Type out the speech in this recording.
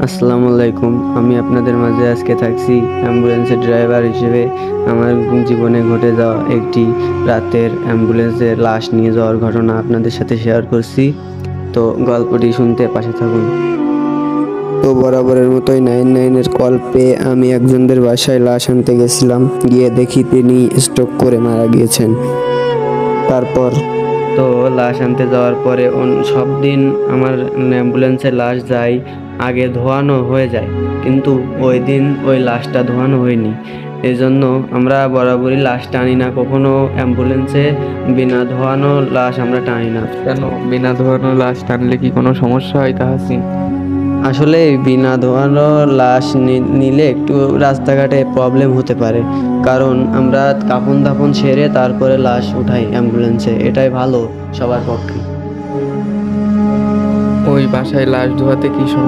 আসসালামু আলাইকুম। আমি আপনাদের মাঝে আজকে থাকছি অ্যাম্বুলেন্সের ড্রাইভার হিসেবে। আমার জীবনে ঘটে যাওয়া একটি রাতের অ্যাম্বুলেন্সে লাশ নিয়ে যাওয়ার ঘটনা আপনাদের সাথে শেয়ার করছি। তো গল্পটি শুনতে পাশে থাকুন। তো বরাবরের মতোই 99-এর কল পেয়ে আমি একজনদের বাসায় লাশ আনতে গেছিলাম। গিয়ে দেখি তিনি স্ট্রোক করে মারা গিয়েছেন। তারপর তো লাশ আনতে যাওয়ার পরে সব দিন আমার অ্যাম্বুলেন্সে লাশ যায়, আগে ধোয়ানো হয়ে যায়, কিন্তু ওই দিন ওই লাশটা ধোয়ানো হয়নি। এই জন্য আমরা বরাবরই লাশ টানি না, কখনো অ্যাম্বুলেন্সে বিনা ধোয়ানো লাশ আমরা টানি না। কেন বিনা ধোয়ানো লাশ টানলে কি কোনো সমস্যা হয় তাহাসিন? আসলে বিনা ধোয়ানো লাশ নিলে একটু রাস্তাঘাটে প্রবলেম হতে পারে, কারণ আমরা কাফন দাফন সেরে তারপরে লাশ উঠাই অ্যাম্বুলেন্সে, এটাই ভালো সবার পক্ষে। ওই বাসায় লাশ ধোয়াতে কি সমস্যা?